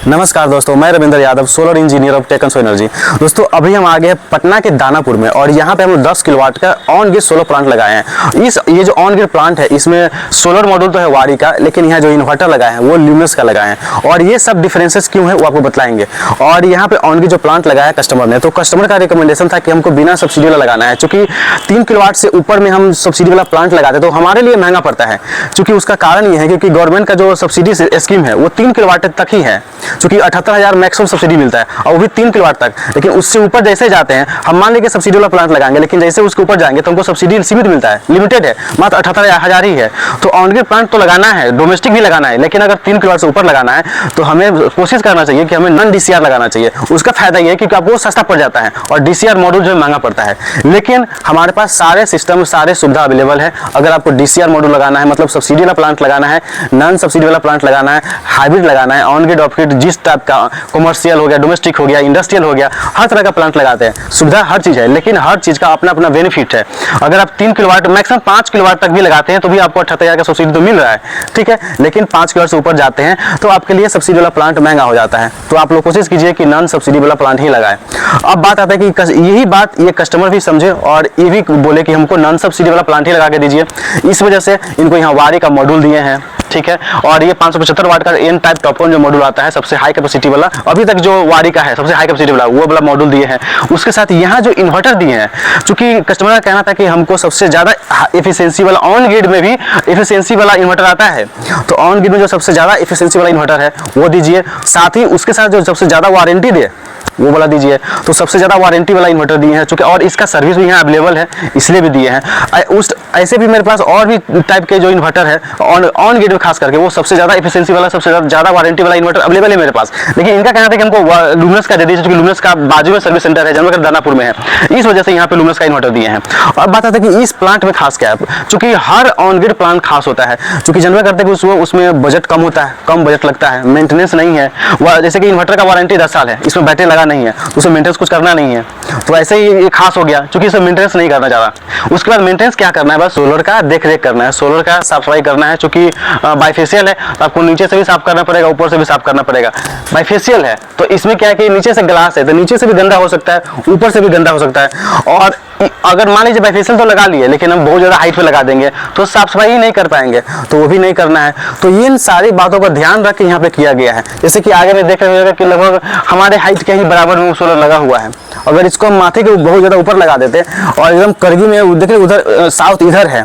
नमस्कार दोस्तों, मैं Ravindra Yadav, solar engineer of taken so energy. दोस्तों अभी हम आ गए हैं पटना के दानापुर में और यहाँ पे हम 10 किलोवाट का ऑन ग्रिड सोलर प्लांट लगाए हैं। ये जो ऑन ग्रिड प्लांट है इसमें सोलर मॉड्यूल तो है वारी का, लेकिन यहाँ जो इन्वर्टर लगाए हैं वो ल्यूमिनस का लगाए हैं और ये सब डिफरेंसेस क्यों है वो आपको बताएंगे। और यहाँ पे ऑन ग्रिड जो प्लांट लगाया कस्टमर ने, तो कस्टमर का रिकमेंडेशन था कि हमको बिना सब्सिडी वाला लगाना है, चूंकि 3 किलोवाट से ऊपर में हम सब्सिडी वाला प्लांट लगाते तो हमारे लिए महंगा पड़ता है। चूंकि उसका कारण ये है क्योंकि गवर्नमेंट का जो सब्सिडी स्कीम है वो 3 किलोवाट तक ही है, चूंकि 78,000 मैक्सिमम सब्सिडी मिलता है और वो भी 3 किलोवाट तक। लेकिन उससे ऊपर जैसे जाते हैं, हम मान लीजिए सब्सिडी वाला प्लांट लगाएंगे, लेकिन जैसे उसके ऊपर जाएंगे तो हमको सब्सिडी सीमित मिलता है, लिमिटेड है, मात्र 78,000 ही है। तो ऑन ग्रिड प्लांट तो लगाना है, डोमेस्टिक भी लगाना है, लेकिन अगर 3 किलोवाट से ऊपर लगाना है तो हमें कोशिश करना चाहिए कि हमें नॉन डीसीआर लगाना चाहिए। उसका फायदा ये है कि आपको सस्ता पड़ जाता है और डीसीआर मॉड्यूल जो महंगा पड़ता है। लेकिन हमारे पास सारे सिस्टम, सारे सुविधा अवेलेबल है। अगर आपको डीसीआर मॉड्यूल लगाना है, मतलब सब्सिडी वाला प्लांट लगाना है, नॉन सब्सिडी वाला प्लांट लगाना है, हाइब्रिड लगाना है, ऑन ग्रिड ऑफ ग्रिड, जिस टाइप का कमर्शियल हो गया, डोमेस्टिक हो गया, इंडस्ट्रियल हो गया, हर तरह का प्लांट लगाते हैं। सुविधा हर चीज है, लेकिन हर चीज का अपना अपना बेनिफिट है। अगर आप 3 किलोवाट मैक्सिमम 5 किलोवाट तक भी लगाते हैं तो भी आपको 78,000 का सब्सिडी तो मिल रहा है, ठीक है। लेकिन 5 किलोवाट से ऊपर जाते हैं तो आपके लिए सब्सिडी वाला प्लांट महंगा हो जाता है। तो आप लोग कोशिश कीजिए कि नॉन सब्सिडी वाला प्लांट ही लगाएं। अब बात आता है कि यही बात ये कस्टमर भी समझे और ये भी बोले कि हमको नॉन सब्सिडी वाला प्लांट ही लगा के दीजिए। इस वजह से इनको यहाँ वारी का मॉड्यूल दिए हैं, ठीक है। और ये 575 वाट का एन टाइप टॉपकॉन जो मॉड्यूल आता है, सबसे हाई कैपेसिटी वाला, अभी तक जो वारी का है सबसे हाई कैपेसिटी वाला, वो वाला मॉड्यूल दिए हैं। उसके साथ यहाँ जो इन्वर्टर दिए हैं, चूंकि कस्टमर का कहना था कि हमको सबसे ज्यादा एफिशिएंसी वाला ऑन ग्रिड में भी एफिशिएंसी वाला इन्वर्टर आता है, तो ऑन ग्रिड में जो सबसे ज्यादा एफिशिएंसी वाला इन्वर्टर है वो दीजिए। साथ ही उसके साथ जो सबसे ज्यादा वारंटी दे वो वाला दीजिए। तो सबसे ज्यादा वारंटी वाला इन्वर्टर दिए हैं, चूंकि और इसका सर्विस भी यहाँ अवेलेबल है, इसलिए भी दिए हैं। उस ऐसे भी मेरे पास और भी टाइप के जो इन्वर्टर है ऑन ग्रिड में खास करके, वो सबसे ज्यादा एफिशिएंसी वाला, सबसे ज्यादा वारंटी वाला इन्वर्टर अवेलेबल है मेरे पास। लेकिन इनका कहना था कि हमको लुमिनस का दे दीजिए, क्योंकि लुमिनस का बाजू में सर्विस सेंटर है, जनरल दानापुर में है, इस वजह से यहाँ पे लुमिनस का इन्वर्टर दिए हैं। और बात आता है कि इस प्लांट में खास क्या है, चूंकि हर ऑन ग्रिड प्लांट खास होता है, चूंकि जनरल करते हैं कि उसमें बजट कम होता है, कम बजट लगता है, मेंटेनेंस नहीं है। जैसे कि इन्वर्टर का वारंटी 10 साल है, इसमें बैटरी लगा नहीं है, तो उसमें मेंटेनेंस कुछ करना नहीं है, तो ऐसे ही ये खास हो गया, क्योंकि इसमें मेंटेनेंस नहीं करना चाहता। उसके बाद मेंटेनेंस क्या करना है, बस सोलर का देख रेख करना है, सोलर का साफ सफाई करना है। चूंकि बाइफेशियल है तो आपको नीचे से भी साफ करना पड़ेगा, ऊपर से भी साफ करना पड़ेगा। बाइफेशियल है तो इसमें क्या है कि नीचे से ग्लास है तो नीचे से भी गंदा हो सकता है, ऊपर से भी गंदा हो सकता है। और अगर मान लीजिए बाइफेशियल तो लगा लिए, लेकिन हम बहुत ज्यादा हाइट पे लगा देंगे तो साफ सफाई ही नहीं कर पाएंगे, तो वो भी नहीं करना है। तो इन सारी बातों का ध्यान रख के यहाँ पे किया गया है। जैसे कि आगे में देख रहे होगा कि लगभग हमारे हाइट के ही बराबर में सोलर लगा हुआ है। अगर इसको हम माथे के बहुत ज्यादा ऊपर लगा देते और एकदम करगी में देखिए उधर साउथ इधर है,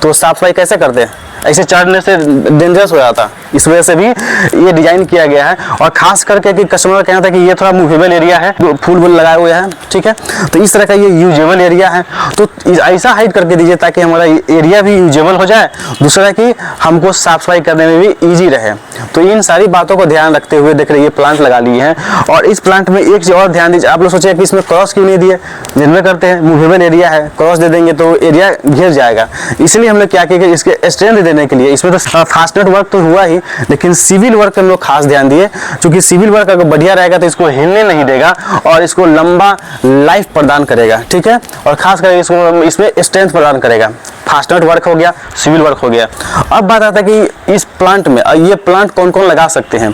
तो साफ सफाई कैसे करते हैं, ऐसे चढ़ने से डेंजरस हो जाता। इस वजह से भी ये डिजाइन किया गया है। और खास करके कि कस्टमर का कहना था कि ये थोड़ा मूवेबल एरिया है, फूल वूल लगाए हुए हैं, ठीक है, तो इस तरह का ये यूजेबल एरिया है, तो ऐसा हाइट करके दीजिए ताकि हमारा एरिया भी यूजेबल हो जाए, दूसरा कि हमको साफ सफाई करने में भी ईजी रहे। तो इन सारी बातों को ध्यान रखते हुए देख रहे ये प्लांट लगा लिए हैं। और इस प्लांट में एक चीज और ध्यान दीजिए, आप लोग सोचे कि इसमें क्रॉस क्यों नहीं दिए, जिनमें करते हैं मूवेबल एरिया है, क्रॉस दे देंगे तो एरिया घिर जाएगा। इसलिए हम लोग क्या किए कि इसके स्ट्रेंथ देने के लिए, इसमें तो फास्टनेट वर्क तो हुआ ही, लेकिन सिविल वर्क पे हम लोग खास ध्यान दिए, क्योंकि सिविल वर्क अगर बढ़िया रहेगा तो इसको हिलने नहीं देगा और इसको लंबा लाइफ प्रदान करेगा, ठीक है। और खास करके इसको इसमें स्ट्रेंथ प्रदान करेगा। फास्टनेट वर्क हो गया, सिविल वर्क हो गया। अब बात आता है कि इस प्लांट में ये प्लांट कौन कौन लगा सकते हैं,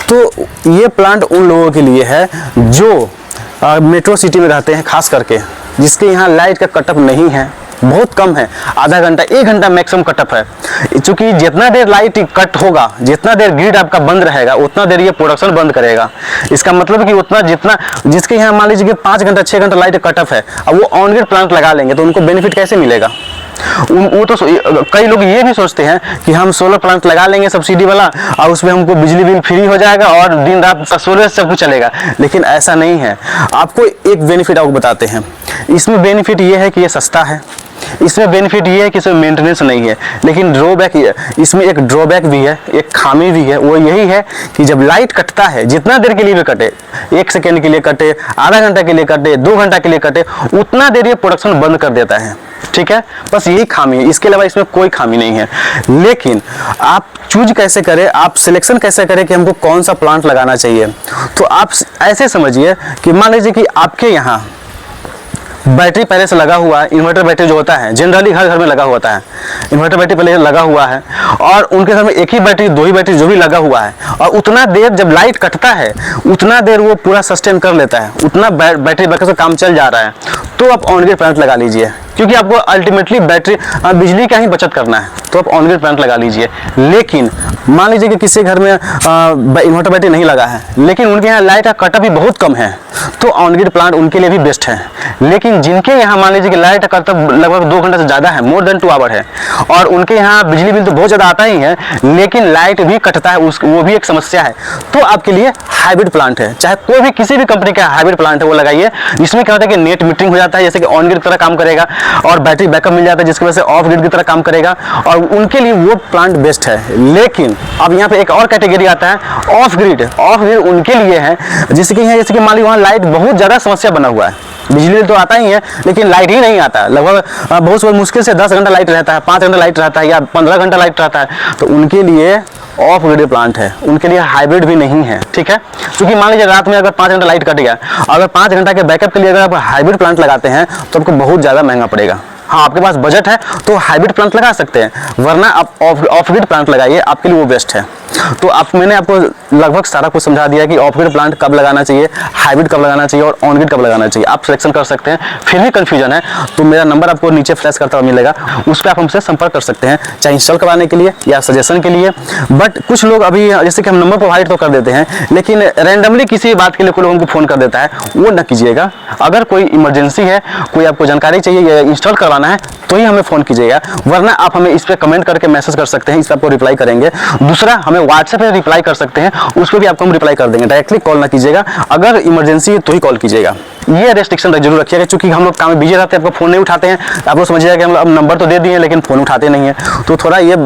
तो ये प्लांट उन लोगों के लिए है जो मेट्रो सिटी में रहते हैं, खास करके जिसके यहाँ लाइट का कटअप नहीं है, बहुत कम है, आधा घंटा 1 घंटा मैक्सिमम कटअप है। चूंकि जितना देर लाइट कट होगा, जितना देर ग्रिड आपका बंद रहेगा, उतना देर ये प्रोडक्शन बंद करेगा। इसका मतलब कि उतना जितना जिसके यहाँ मान लीजिए कि 5 घंटा 6 घंटा लाइट कटअप है, अब वो ऑन ग्रिड प्लांट लगा लेंगे तो उनको बेनिफिट कैसे मिलेगा। वो तो कई लोग ये भी सोचते हैं कि हम सोलर प्लांट लगा लेंगे सब्सिडी वाला और उसमें हमको बिजली बिल फ्री हो जाएगा और दिन रात सोलर से सब कुछ चलेगा, लेकिन ऐसा नहीं है। आपको एक बेनिफिट आपको बताते हैं। इसमें बेनिफिट ये है कि ये सस्ता है, इसमें बेनिफिट ये है कि इसमें मेंटेनेंस नहीं है, लेकिन ड्रॉबैक इसमें एक ड्रॉबैक भी है, एक खामी भी है। वो यही है कि जब लाइट कटता है, जितना देर के लिए भी कटे, 1 सेकेंड के लिए कटे, आधा घंटा के लिए कटे, 2 घंटा के लिए कटे, उतना देर ये प्रोडक्शन बंद कर देता है, ठीक है। बस यही खामी है, इसके अलावा इसमें कोई खामी नहीं है। लेकिन आप चूज कैसे करें, आप सिलेक्शन कैसे करें कि हमको कौन सा प्लांट लगाना चाहिए, तो आप ऐसे समझिए कि मान लीजिए कि आपके यहाँ बैटरी पहले से लगा हुआ है, इन्वर्टर बैटरी जो होता है जनरली हर घर में लगा होता है, इन्वर्टर बैटरी पहले लगा हुआ है और उनके घर में एक ही बैटरी, दो ही बैटरी जो भी लगा हुआ है, और उतना देर जब लाइट कटता है उतना देर वो पूरा सस्टेन कर लेता है, उतना बैटरी बैकअप से काम चल जा रहा है, तो आप ऑन ग्रिड प्लांट लगा लीजिए, क्योंकि आपको अल्टीमेटली बैटरी बिजली का ही बचत करना है, तो आप ऑन ग्रिड प्लांट लगा लीजिए। लेकिन मान लीजिए कि किसी घर में इन्वर्टर बैटरी नहीं लगा है, लेकिन उनके यहाँ लाइट का कटअप भी बहुत कम है, तो ऑन ग्रिड प्लांट उनके लिए भी बेस्ट है। लेकिन जिनके यहाँ मान लीजिए कि लाइट का कटअप लगभग 2 घंटे से ज़्यादा है, मोर देन 2 आवर है, और उनके यहाँ बिजली बिल तो बहुत ज़्यादा आता ही है, लेकिन लाइट भी कटता है, वो भी एक समस्या है, तो आपके लिए हाइब्रिड प्लांट है, चाहे कोई भी किसी भी कंपनी का हाइब्रिड प्लांट है वो लगाइए। इसमें क्या होता है कि नेट मीटरिंग हो जाता है, जैसे कि ऑन ग्रिड की तरह काम करेगा, और बैटरी बैकअप मिल जाता है जिसकी वजह से ऑफ ग्रिड की तरह काम करेगा, और उनके लिए वो प्लांट बेस्ट है। लेकिन अब यहाँ पे एक और कैटेगरी आता है ऑफ ग्रिड। ऑफ ग्रिड उनके लिए है जैसे कि मान ली वहाँ लाइट बहुत ज़्यादा समस्या बना हुआ है, बिजली तो आता ही है लेकिन लाइट ही नहीं आता, लगभग बहुत मुश्किल से 10 घंटा लाइट रहता है, 5 घंटा लाइट रहता है, या 15 घंटा लाइट रहता है, तो उनके लिए ऑफ ग्रिड प्लांट है, उनके लिए हाइब्रिड भी नहीं है। ठीक है, क्योंकि मान लीजिए रात में अगर 5 घंटा लाइट कट गया, अगर 5 घंटा के बैकअप के लिए अगर आप हाइब्रिड प्लांट लगाते हैं तो आपको बहुत ज़्यादा महंगा पड़ेगा। हाँ, आपके पास बजट है तो हाइब्रिड प्लांट लगा सकते हैं, वरना आप ऑफ ग्रिड प्लांट लगाइए, आपके लिए वो बेस्ट है। तो मैंने आपको लगभग सारा कुछ समझा दिया कि ऑफ ग्रिड प्लांट कब लगाना चाहिए, हाइब्रिड कब लगाना चाहिए और ऑन ग्रिड कब लगाना चाहिए, आप सिलेक्शन कर सकते हैं। फिर भी कंफ्यूजन है तो मेरा नंबर आपको नीचे फ्लैश करता हुआ मिलेगा, उस पर आप हमसे संपर्क कर सकते हैं, चाहे इंस्टॉल करवाने के लिए या सजेशन के लिए। बट कुछ लोग अभी जैसे कि हम नंबर प्रोवाइड तो कर देते हैं, लेकिन रैंडमली किसी बात के लिए कोई लोग हमको फ़ोन कर देता है, वो न कीजिएगा। अगर कोई इमरजेंसी है, कोई आपको जानकारी चाहिए या इंस्टॉल करवाना है तो ही हमें फ़ोन कीजिएगा, वरना आप हमें इस पर कमेंट करके मैसेज कर सकते हैं, इस पर आपको रिप्लाई करेंगे। दूसरा, हमें व्हाट्सएप पे रिप्लाई कर सकते हैं, उस पर भी आपको हम रिप्लाई कर देंगे, डायरेक्टली कॉल ना कीजिएगा, अगर इमरजेंसी है तो ही कॉल कीजिएगा। ये रेस्ट्रिक्शन जरूर रखिएगा, क्योंकि हम लोग काम में बिजी रहते हैं, आपको फ़ोन नहीं उठाते हैं, आप लोग समझिएगा कि हम अब नंबर तो दे दिए लेकिन फ़ोन उठाते नहीं है, तो थोड़ा ये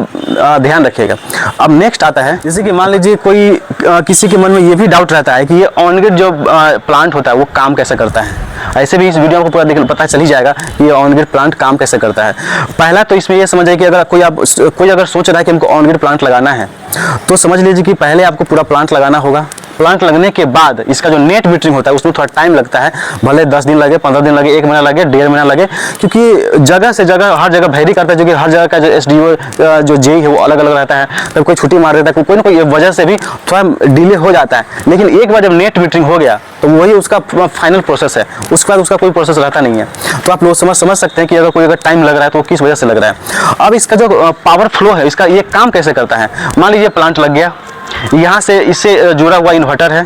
ध्यान रखिएगा। अब नेक्स्ट आता है, जैसे कि मान लीजिए कोई किसी के मन में ये भी डाउट रहता है कि ये ऑन ग्रिड जो प्लांट होता है वो काम कैसे करता है। ऐसे भी इस वीडियो को पूरा पता चल ही जाएगा कि ये ऑन ग्रिड प्लांट काम कैसे करता है। पहला तो इसमें ये समझिए कि अगर कोई अगर सोच रहा है कि हमको ऑन ग्रिड प्लांट लगाना है, तो समझ लीजिए कि पहले आपको पूरा प्लांट लगाना होगा। प्लांट लगने के बाद इसका जो नेट मीटरिंग होता है उसमें थोड़ा टाइम लगता है, भले 10 दिन लगे, 15 दिन लगे, 1 महीना लगे, 1.5 महीना लगे, क्योंकि जगह से जगह हर जगह वेरी करता है, जो कि हर जगह का जो SDO जो जेई है वो अलग अलग रहता है, तब कोई छुट्टी मार देता है, कोई ना कोई वजह से भी थोड़ा डिले हो जाता है। लेकिन एक बार जब नेट मीटरिंग हो गया तो वही उसका फाइनल प्रोसेस है, उसके बाद उसका कोई प्रोसेस रहता नहीं है। तो आप लोग समझ सकते हैं कि अगर टाइम लग रहा है तो किस वजह से लग रहा है। अब इसका जो पावर फ्लो है, इसका ये काम कैसे करता है। मान लीजिए प्लांट लग गया, यहाँ से इससे जुड़ा हुआ इन्वर्टर है,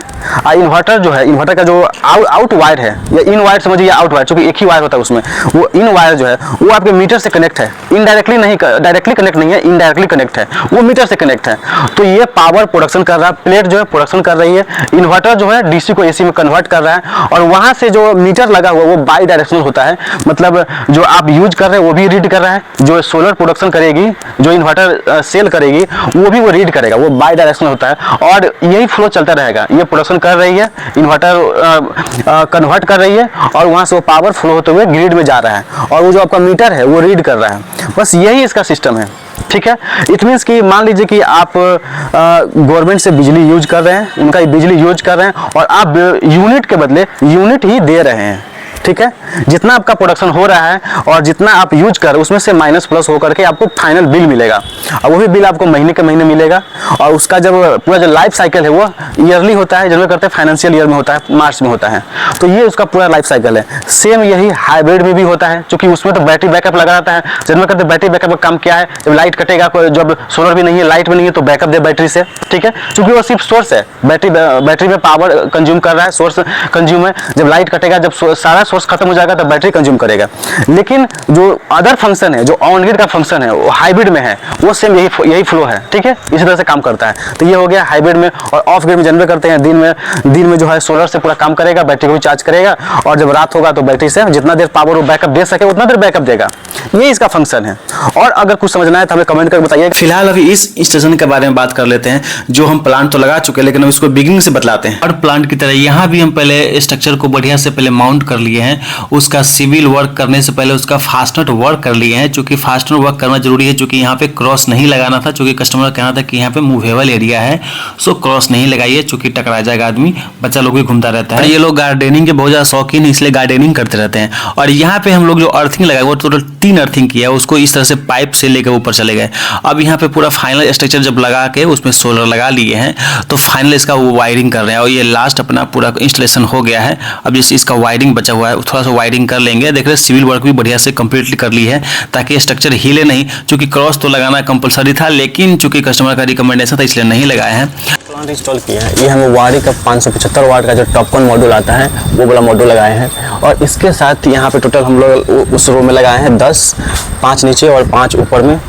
इन्वर्टर जो है, इन्वर्टर का जो आउट वायर है या इन वायर समझिए, आउट वायर, चूंकि एक ही वायर होता है उसमें, वो इन वायर जो है वो आपके मीटर से कनेक्ट है, इनडायरेक्टली नहीं, डायरेक्टली कनेक्ट नहीं है, इनडायरेक्टली कनेक्ट है, वो मीटर से कनेक्ट है। तो ये पावर प्रोडक्शन कर रहा है, प्लेट जो है प्रोडक्शन कर रही है, इन्वर्टर जो है DC को AC में कन्वर्ट कर रहा है, और वहाँ से जो मीटर लगा हुआ वो बाई डायरेक्शनल होता है, मतलब जो आप यूज कर रहे हैं वो भी रीड कर रहा है, जो सोलर प्रोडक्शन करेगी, जो इन्वर्टर सेल करेगी वो भी वो रीड करेगा, वो बाई डायरेक्शनल होता है, और यही फ्लो चलता रहेगा। ये प्रोडक्शन कर रही है, इन्वर्टर कन्वर्ट कर रही है, और वहाँ से वो पावर फ्लो होते हुए ग्रिड में जा रहा है, और वो जो आपका मीटर है वो रीड कर रहा है। बस यही इसका सिस्टम है। ठीक है, इट मीन्स कि मान लीजिए कि आप गवर्नमेंट से बिजली यूज कर रहे हैं, उनका बिजली यूज कर रहे हैं, और आप यूनिट के बदले यूनिट ही दे रहे हैं। ठीक है, जितना आपका प्रोडक्शन हो रहा है और जितना आप यूज कर रहे हैं उसमें से माइनस प्लस होकर के आपको फाइनल बिल मिलेगा, और वो भी बिल आपको महीने के महीने मिलेगा। और उसका जब पूरा जो लाइफ साइकिल है वो ईयरली होता है, जनरल करते हैं फाइनेंशियल ईयर में होता है, मार्च में होता है, तो ये उसका पूरा लाइफ साइकिल है। सेम यही हाइब्रिड में भी होता है, क्योंकि उसमें तो बैटरी बैकअप लगा रहता है। जनरल करते बैटरी बैकअप का काम क्या है, जब लाइट कटेगा, जब सोलर भी नहीं है, लाइट भी नहीं है, तो बैकअप दे बैटरी से। ठीक है, क्योंकि वो सिर्फ सोर्स है, बैटरी में पावर कंज्यूम कर रहा है, सोर्स कंज्यूम है। जब लाइट कटेगा, जब सारा सोर्स खत्म हो जाएगा तो बैटरी कंज्यूम करेगा। लेकिन जो अदर फंक्शन है, जो ऑन ग्रिड का फंक्शन है, वो हाइब्रिड में है, वो सेम यही फ्लो है। ठीक है, इसी तरह से काम करता है। तो ये हो गया हाइब्रिड में। और ऑफ ग्रिड में जनरल करते हैं दिन में जो है सोलर से पूरा काम करेगा, बैटरी को भी चार्ज करेगा, और जब रात होगा तो बैटरी से जितना देर पावर वो बैकअप दे सके उतना देर बैकअप देगा। ये इसका फंक्शन है। और अगर कुछ समझना है तो हमें कमेंट करके बताइए। फिलहाल अभी इस स्टेशन के बारे में बात कर लेते हैं, जो हम प्लांट तो लगा चुके हैं, लेकिन हम इसको बिगिनिंग से बतलाते हैं। और प्लांट की तरह यहाँ भी हम पहले स्ट्रक्चर को बढ़िया से पहले माउंट कर लिए हैं उसका सिविल वर्क करने से पहले उसका फास्टनट वर्क कर लिए हैं। चूंकि फास्टनट वर्क करना जरूरी है, चूंकि यहाँ पे क्रॉस नहीं लगाना था, चूंकि कस्टमर का कहना था कि यहाँ पे मूवेबल एरिया है, सो क्रॉस नहीं लगाइए, चूंकि टकरा जाएगा आदमी, बच्चा लोग भी घूमता रहता है। ये लोग गार्डनिंग के बहुत ज़्यादा शौकीन है, इसलिए गार्डनिंग करते रहते हैं। और यहाँ पे हम लोग जो अर्थिंग लगाए वो टोटल 3 अर्थिंग किया है, उसको इस तरह से पाइप से लेकर ऊपर चले गए। अब यहाँ पे पूरा फाइनल स्ट्रक्चर जब लगा के उसमें सोलर लगा लिए हैं तो फाइनल इसका वो वायरिंग कर रहे हैं और ये लास्ट अपना पूरा इंस्टॉलेशन हो गया है। अब जैसे इसका वायरिंग बचा हुआ है, थोड़ा सा वायरिंग कर लेंगे। देख रहे सिविल वर्क भी बढ़िया से कंप्लीटली कर ली है ताकि स्ट्रक्चर हिले नहीं, चूंकि क्रॉस तो लगाना कंपलसरी था, लेकिन चूंकि कस्टमर का रिकमेंडेशन था इसलिए नहीं लगाए हैं। प्लांट इंस्टॉल किया है, ये हम वारी का 575 वाट का जो टॉपकॉन मॉड्यूल आता है वो वाला मॉड्यूल लगाए हैं। और इसके साथ यहाँ पे टोटल हम लोग उस रो में लगाए हैं 10, 5 नीचे और 5 ऊपर में,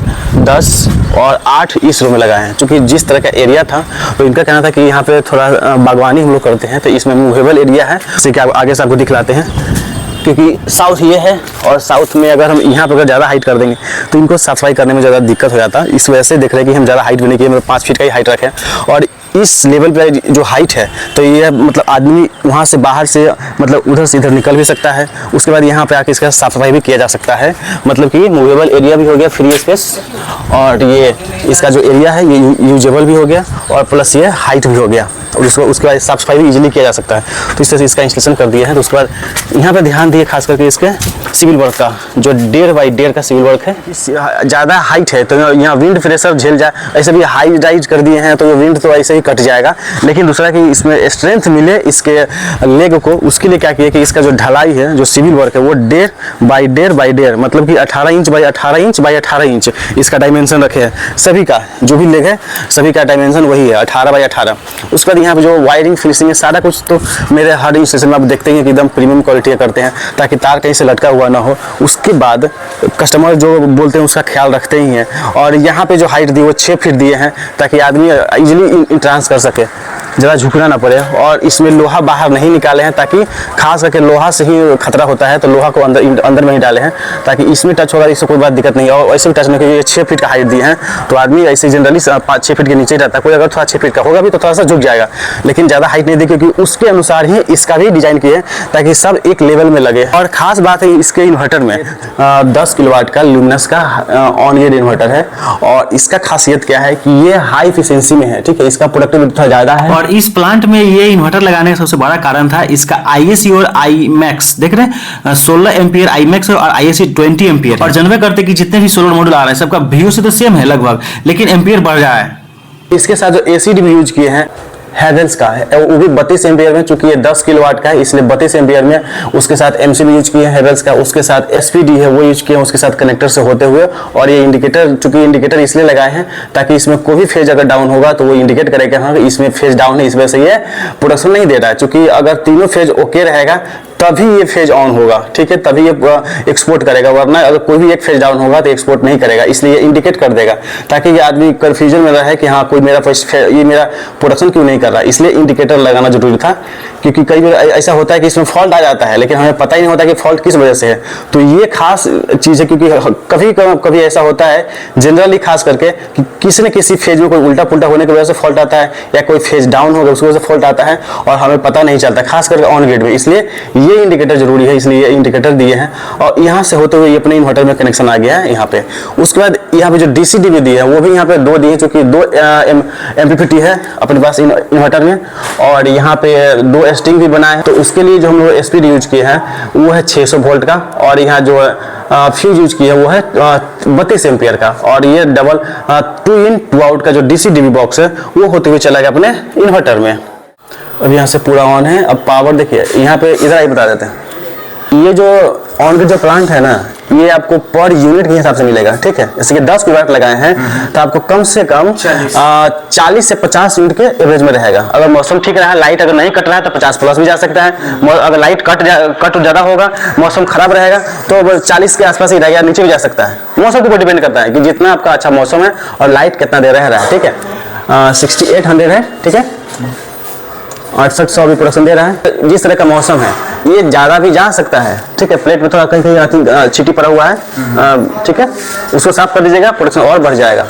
10 और 8 इस रो में लगाए हैं। क्योंकि जिस तरह का एरिया था तो इनका कहना था कि यहाँ पे थोड़ा बागवानी हम लोग करते हैं, तो इसमें मूवेबल एरिया है, जैसे कि आगे से आपको दिखलाते हैं। क्योंकि साउथ ये है और साउथ में अगर हम यहाँ पर अगर ज़्यादा हाइट कर देंगे तो इनको साफ सफाई करने में ज़्यादा दिक्कत हो जाता है। इस वजह से देख रहे हैं कि हम ज़्यादा हाइट भी नहीं किए, मतलब 5 फीट का ही हाइट रखें। और इस लेवल पे जो हाइट है तो ये मतलब आदमी वहाँ से बाहर से मतलब उधर से इधर निकल भी सकता है, उसके बाद यहाँ पे आके इसका साफ सफाई भी किया जा सकता है। मतलब कि मूवेबल एरिया भी हो गया, फ्री स्पेस, और ये इसका जो एरिया है ये यूजेबल भी हो गया और प्लस ये हाइट भी हो गया, और उसके बाद साफ सफाई भी इजीली किया जा सकता है। तो इस तरह से इसका इंस्टॉलेशन कर दिया है। तो उसके बाद यहाँ पे ध्यान दिए खास करके इसके सिविल वर्क का, जो 1.5 बाई 1.5 का सिविल वर्क है। ज़्यादा हाइट है तो यहाँ विंड प्रेशर झेल जाए, ऐसे भी हाई राइज कर दिए हैं तो ये विंड तो ऐसे ही कट जाएगा। लेकिन दूसरा कि इसमें स्ट्रेंथ मिले इसके लेग को, उसके लिए क्या किया कि इसका जो ढलाई है, जो सिविल वर्क है वो 1.5 बाई 1.5 मतलब कि 18 inch by 18 inch by 18 inch इसका डायमेंशन रखे हैं। सभी का जो भी लेग है सभी का डायमेंशन वही है 18 बाई 18। उसके बाद यहाँ पे जो वायरिंग फिनिशिंग है सारा कुछ तो मेरे हर इंस्टेशन में आप देखते हैं कि एकदम प्रीमियम क्वालिटी करते हैं ताकि तार कहीं से लटका हुआ ना हो। उसके बाद कस्टमर जो बोलते हैं उसका ख्याल रखते ही हैं। और यहाँ पे जो हाइट दी वो 6 फीट दिए हैं ताकि आदमी इजीली इंट्रांस कर सके, ज़्यादा झुकना ना पड़े। और इसमें लोहा बाहर नहीं निकाले हैं ताकि खास करके लोहा से ही खतरा होता है, तो लोहा को अंदर में ही डाले हैं ताकि इसमें टच होगा इससे कोई बात दिक्कत नहीं है। और ऐसे भी टच नहीं, क्योंकि ये 6 फीट का हाइट दिए हैं तो आदमी ऐसे जनरली 5-6 फीट के नीचे ही रहता है। कोई अगर थोड़ा 6 फीट का होगा भी तो थोड़ा सा झुक जाएगा, लेकिन ज़्यादा हाइट नहीं दी क्योंकि उसके अनुसार ही इसका भी डिजाइन किए ताकि सब एक लेवल में लगे। और खास बात है इसके इन्वर्टर में 10 किलोवाट का ल्यूमिनस का ऑन ग्रिड इन्वर्टर है। और इसका खासियत क्या है कि ये हाई एफिशिएंसी में है, ठीक है, इसका प्रोडक्टिविटी थोड़ा ज़्यादा है। और इस प्लांट में ये इन्वर्टर लगाने का सबसे बड़ा कारण था इसका ISC और IMAX, देख रहे हैं 16 एम्पियर IMAX और ISC 20 एम्पियर। और जनवे करते कि जितने भी सोलर मॉड्यूल आ रहे हैं सबका VO से तो सेम है लगभग, लेकिन एम्पियर बढ़ रहा है। इसके साथ जो एसिड भी यूज किए हैं हैवेल्स का है, वो भी 32 एम्पियर में, चूंकि ये 10 किलोवाट का है इसलिए 32 एम्पियर में। उसके साथ MC भी यूज किए हैं हैवेल्स का, उसके साथ SPD है वो यूज किए हैं उसके साथ कनेक्टर से होते हुए। और ये इंडिकेटर, चूंकि इंडिकेटर इसलिए लगाए हैं ताकि इसमें कोई भी फेज अगर डाउन होगा तो वो इंडिकेट करेगा हाँ इसमें फेज डाउन है, इस वजह से ये प्रोडक्शन नहीं दे रहा है। चूंकि अगर तीनों फेज ओके रहेगा तभी ये फेज ऑन होगा, ठीक है, तभी ये एक्सपोर्ट करेगा, वरना अगर कोई भी एक फेज डाउन होगा तो एक्सपोर्ट नहीं करेगा। इसलिए इंडिकेट कर देगा ताकि ये आदमी कंफ्यूजन में रहे कि हाँ कोई ये मेरा प्रोडक्शन क्यों नहीं कर रहा है। इसलिए इंडिकेटर लगाना जरूरी था, क्योंकि कई बार ऐसा होता है कि इसमें फॉल्ट आ जाता है लेकिन हमें पता ही नहीं होता कि फॉल्ट किस वजह से है। तो ये खास चीज़ है, क्योंकि कभी ऐसा होता है जनरली खास करके कि किसी न किसी फेज में कोई उल्टा पुल्टा होने की वजह से फॉल्ट आता है या कोई फेज डाउन होगा उसकी वजह से फॉल्ट आता है और हमें पता नहीं चलता, खास करके ऑन ग्रिड में। इसलिए ये इंडिकेटर जरूरी है, इसलिए ये इंडिकेटर दिए हैं। और यहाँ से होते हुए अपने इन्वर्टर में कनेक्शन आ गया है यहाँ पे। उसके बाद यहाँ पे जो DC भी दिए है वो भी यहाँ पे 2 दिए, चूंकि 2 MPPT है अपने पास इन्वर्टर में। और यहाँ पे 2 स्ट्रिंग भी बनाए हैं, तो उसके लिए जो हम लोग स्पीड यूज किए हैं वो है 600 वोल्ट का। और यहाँ जो फ्यूज यूज किया है वो है 32 एम्पियर का। और ये डबल 2-in-2 आउट का जो DC-DB बॉक्स है वो होते हुए चला गया अपने इन्वर्टर में। अब यहाँ से पूरा ऑन है। अब पावर देखिए यहाँ पे, इधर आई बता देते हैं। ये जो ऑन ग्रिड जो प्लांट है ना ये आपको पर यूनिट के हिसाब से मिलेगा, ठीक है। जैसे कि 10 किलोवाट लगाए हैं तो आपको कम से कम 40 से 50 यूनिट के एवरेज में रहेगा। अगर मौसम ठीक रहा है, लाइट अगर नहीं कट रहा है तो 50 प्लस भी जा सकता है। अगर लाइट कट ज़्यादा होगा, मौसम खराब रहेगा तो 40 के आसपास ही रहेगा, नीचे भी जा सकता है। मौसम के ऊपर डिपेंड करता है कि जितना आपका अच्छा मौसम है और लाइट कितना दे रहा है, ठीक है। 6800 है, ठीक है, 6800 भी प्रोडक्शन दे रहा है। जिस तरह का मौसम है ये ज़्यादा भी जा सकता है, ठीक है। प्लेट में थोड़ा कहीं कहीं चीटी पड़ा हुआ है, ठीक है, उसको साफ कर दीजिएगा, प्रोडक्शन और बढ़ जाएगा।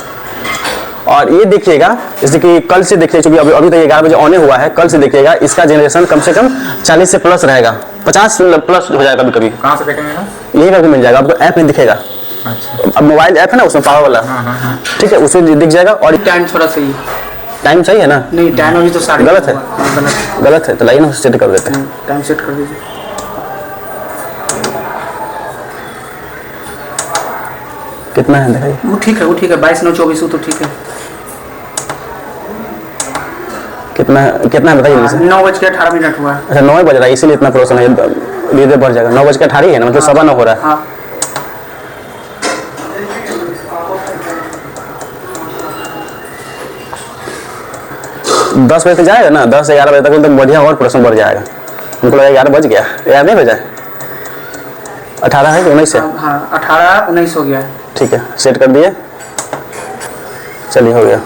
और ये देखिएगा जैसे कि कल से देखिए, चूंकि अभी तक 11 बजे ऑन हुआ है, कल से देखिएगा इसका जनरेशन कम से कम 40 से प्लस रहेगा, 50 प्लस हो जाएगा कभी कभी। कहाँ से देखेंगे ना? यही करके मिल जाएगा आपको, ऐप में दिखेगा। अच्छा। अब मोबाइल ऐप है ना उसमें पावर वाला, ठीक है, उसमें दिख जाएगा। और टाइम थोड़ा सही है। टाइम सही है ना? नहीं, टाइम अभी तो साढ़े गलत है। गलत गलत है तो लाइए ना सेट कर देते हैं। टाइम सेट कर दीजिए। कितना है दिखाइए। वो ठीक है, वो ठीक है, 22/9/24 वो तो ठीक है। कितना कितना है बताइए मुझे। 9:18 हुआ है। अच्छा 9 बज रहा है इसीलिए इतना प्रोसेस है, धीरे धीरे बढ़ जाएगा। 9:18 है ना, मतलब 9:15 हो रहा है। हाँ, 10 बजे तक जाएगा ना, 10-11 बजे तक एकदम बढ़िया और प्रोसेस बढ़ जाएगा। हमको लगा 11 बज गया, यार नहीं बजा। 18 है कि 19 है? हाँ 18-19 हो गया है। ठीक है, सेट कर दिए, चलिए हो गया।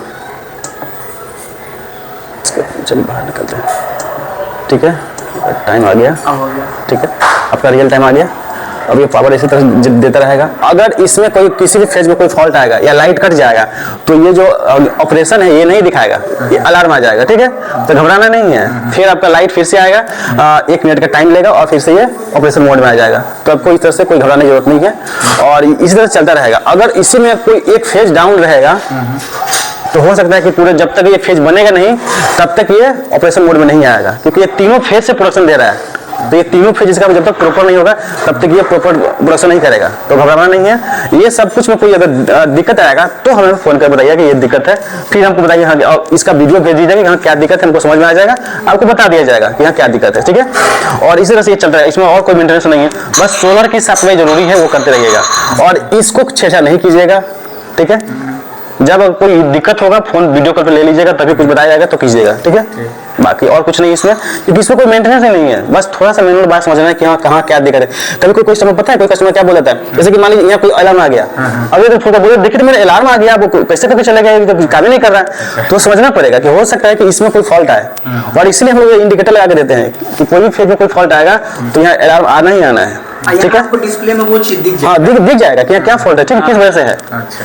चलिए बाहर निकलते हैं। ठीक है, टाइम आ गया। अब हो गया। ठीक है, आपका रियल टाइम आ गया। अब ये पावर इसी तरह देता रहेगा। अगर इसमें कोई किसी भी फेज में कोई फॉल्ट आएगा या लाइट कट जाएगा तो ये जो ऑपरेशन है ये नहीं दिखाएगा, ये अलार्म आ जाएगा। ठीक है, तो घबराना नहीं है। फिर आपका लाइट फिर से आएगा, 1 मिनट का टाइम लेगा और फिर से ये ऑपरेशन मोड में आ जाएगा। तो आपको इस तरह से कोई घबराने की जरूरत नहीं है और इसी तरह चलता रहेगा। अगर इसमें कोई एक फेज डाउन रहेगा तो हो सकता है कि पूरे जब तक ये फेज बनेगा नहीं तब तक ये ऑपरेशन मोड में नहीं आएगा, क्योंकि ये तीनों फेज से प्रोडक्शन दे रहा है। तो ये तीनों फेज इसका जब तक प्रॉपर नहीं होगा तब तक ये प्रॉपर प्रोडक्शन नहीं करेगा। तो घबराना नहीं है। ये सब कुछ में कोई अगर दिक्कत आएगा तो हमें फोन कर बताइए कि ये दिक्कत है, फिर हमको बताइए हाँ, और इसका वीडियो भेज दीजिएगा कि हाँ क्या दिक्कत है, हमको समझ में आ जाएगा, आपको बता दिया जाएगा कि हाँ क्या दिक्कत है। ठीक है, और इसी तरह से ये चलता है, इसमें और कोई मेंटेनेंस नहीं है। बस सोलर की सप्लाई जरूरी है, वो करते रहिएगा और इसको छेड़ा नहीं कीजिएगा। ठीक है, जब कोई दिक्कत होगा फोन वीडियो कॉल पे ले लीजिएगा, तभी कुछ बताया जाएगा तो कीजिएगा। ठीक है, बाकी और कुछ नहीं इसमें, क्योंकि इसमें कोई मेंटेनेंस ही नहीं है। बस थोड़ा सा मैनुअल बात समझना है कि हाँ कहाँ क्या दिक्कत है। कभी कोई कस्टमर पता है, कोई कस्टमर क्या बोलता है, जैसे कि मान लीजिए यहाँ कोई अलार्म आ गया, अभी तो फोन बोले देखिए तो मेरा अलार्म आ गया, वो कैसे करके चला गया, तो काम ही नहीं कर रहा है। तो समझना पड़ेगा कि हो सकता है कि इसमें कोई फॉल्ट आए, और इसलिए हम लोग इंडिकेटर लगा के देते हैं कि कोई भी फेज में कोई फॉल्ट आएगा तो यहाँ अलार्म आना ही आना है। ठीक है, आपको डिस्प्ले में वो चीज दिख जाएगा। हाँ दिख जाएगा कि क्या फॉल्ट है, ठीक है, किस वजह से है।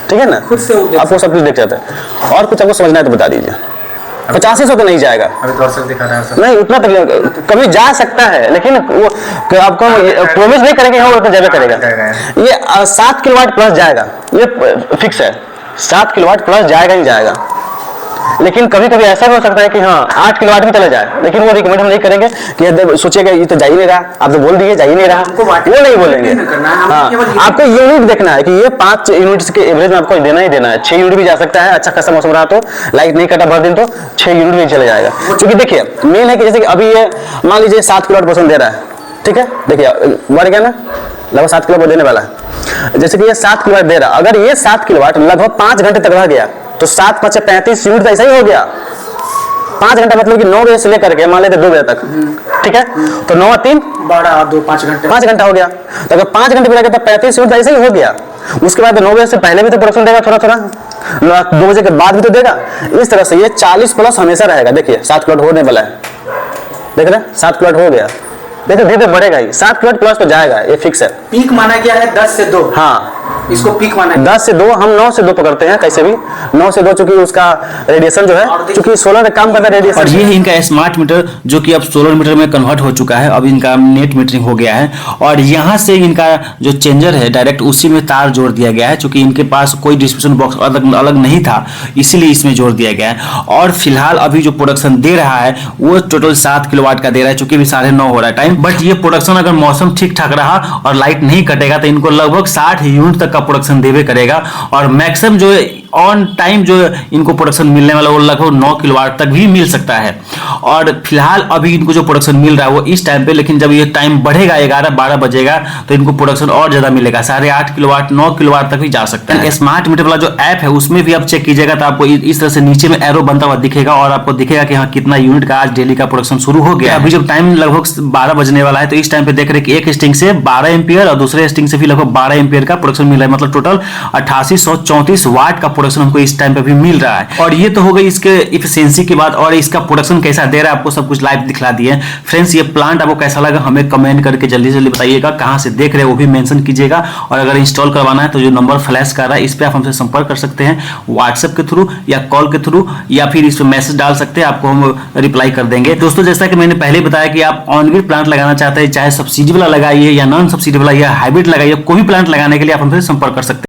ठीक है ना, खुद से वो आपको सब कुछ दिख जाता है। और कुछ आपको समझना है तो बता दीजिए। 85 तो नहीं जाएगा, अभी तो सर दिखा रहा है सर। नहीं उतना तक कभी जा सकता है, लेकिन वो आपको प्रोमिस नहीं करेंगे हाँ उतना ज्यादा करेगा। ये 7 किलोवाट प्लस जाएगा, ये फिक्स है। 7 किलोवाट प्लस जाएगा ही जाएगा, लेकिन कभी कभी ऐसा भी हो सकता है कि हाँ 8 किलोवाट भी चला जाए, लेकिन वो रिकमेंड हम नहीं करेंगे कि सोचिएगा ये तो जा ही नहीं रहा, आप तो बोल दिए जा ही नहीं रहा, वो नहीं बोलेंगे। हाँ, आपको यूनिट देखना है कि ये 5 यूनिट्स के एवरेज में आपको देना ही देना है। 6 यूनिट भी जा सकता है, अच्छा खासा मौसम रहा तो, लाइट नहीं कटा भर दिन तो 6 यूनिट भी चले जाएगा। क्योंकि देखिए मेन है कि जैसे कि अभी ये मान लीजिए 7 किलोवाट पर्सन दे रहा है, ठीक है, देखिए बढ़ गया ना, लगभग 7 किलोवाट देने वाला है। जैसे कि ये 7 किलोवाट दे रहा है, अगर ये 7 किलोवाट लगभग 5 घंटे तक रह गया तो 7×5 = 35 यूनिट ऐसा ही हो गया। 5 घंटा मतलब कि 9 बजे से लेकर के मान लेते 2 बजे तक। ठीक है, तो 9 3 12 2 5 घंटे 5 घंटा हो गया। तो अगर 5 घंटे भी लगे तो 35 यूनिट ऐसे ही हो गया। उसके बाद 9 बजे से पहले भी तो प्रोडक्शन देगा, थोड़ा थोड़ा 2 बजे के बाद भी तो देगा। इस तरह से ये 40 प्लस हमेशा रहेगा। देखिए 7 किलोवाट होने वाला है, देख रहे हैं 7 किलोवाट हो गया, देखिए धीरे धीरे बढ़ेगा ही। 7 किलोवाट प्लस तो जाएगा, ये फिक्स है। पीक माना गया है 10 से 2। हाँ, इसको पीक माना है 10 से 2, हम 9 से 2 पकड़ते हैं कैसे भी। 9 से 2 चूंकि उसका रेडिएशन जो है, चूंकि सोलर काम करता है रेडिएशन। और ये है इनका स्मार्ट मीटर जो कि अब सोलर मीटर में कन्वर्ट हो चुका है। अब इनका नेट मीटरिंग हो गया है और यहाँ से इनका जो चेंजर है डायरेक्ट उसी में तार जोड़ दिया गया है, क्योंकि इनके पास कोई डिस्ट्रीब्यूशन बॉक्स अलग नहीं था, इसीलिए इसमें जोड़ दिया गया है। और फिलहाल अभी जो प्रोडक्शन दे रहा है वो टोटल 7 किलोवाट का दे रहा है, चूंकि अभी 9:30 हो रहा है टाइम। बट ये प्रोडक्शन अगर मौसम ठीक ठाक रहा और लाइट नहीं कटेगा तो इनको लगभग 60 यूनिट तक का प्रोडक्शन देवे करेगा। और मैक्सिमम जो ऑन टाइम जो इनको प्रोडक्शन मिलने वाला वो लगभग 9 किलोवाट तक भी मिल सकता है। और फिलहाल अभी इनको जो प्रोडक्शन मिल रहा है वो इस टाइम पे, लेकिन जब ये टाइम बढ़ेगा 11-12 बजेगा तो इनको प्रोडक्शन और ज्यादा मिलेगा, 8.5 किलोवाट 9 किलोवाट तक भी जा सकता है। स्मार्ट मीटर वाला जो ऐप है उसमें भी आप चेक कीजिएगा तो आपको इस तरह से नीचे में एरो बनता हुआ दिखेगा और आपको दिखेगा कि हाँ कितना यूनिट का आज डेली का प्रोडक्शन शुरू हो गया। अभी जब टाइम लगभग 12 बजने वाला है तो इस टाइम पे देख रहे कि एक स्टिंग से 12 एम्पियर और दूसरे स्टिंग से भी लगभग 12 एम्पियर का प्रोडक्शन मिल रहा है, मतलब टोटल 8834 वाट का प्रोडक्शन हमको इस टाइम पे भी मिल रहा है। और ये तो हो गई इसके इफिशिएंसी की बात, और इसका प्रोडक्शन कैसा दे रहा है आपको सब कुछ लाइव दिखला दिए। फ्रेंड्स, ये प्लांट आपको कैसा लगा हमें कमेंट करके जल्दी से जल्दी बताइएगा, कहां से देख रहे हैं वो भी मेंशन कीजिएगा। और अगर इंस्टॉल करवाना है तो जो नंबर फ्लैश कर रहा है इस पे आप हमसे संपर्क कर सकते हैं, व्हाट्सएप के थ्रू या कॉल के थ्रू, या फिर इस पे मैसेज डाल सकते हैं, आपको हम रिप्लाई कर देंगे। दोस्तों, जैसा कि मैंने पहले बताया कि आप ऑन ग्रिड प्लांट लगाना चाहते हैं, चाहे सब्सिडी वाला लगाइए या नॉन सब्सिडी वाला या हाइब्रिड लगाइए, कोई भी प्लांट लगाने के लिए आप हमसे संपर्क कर सकते हैं।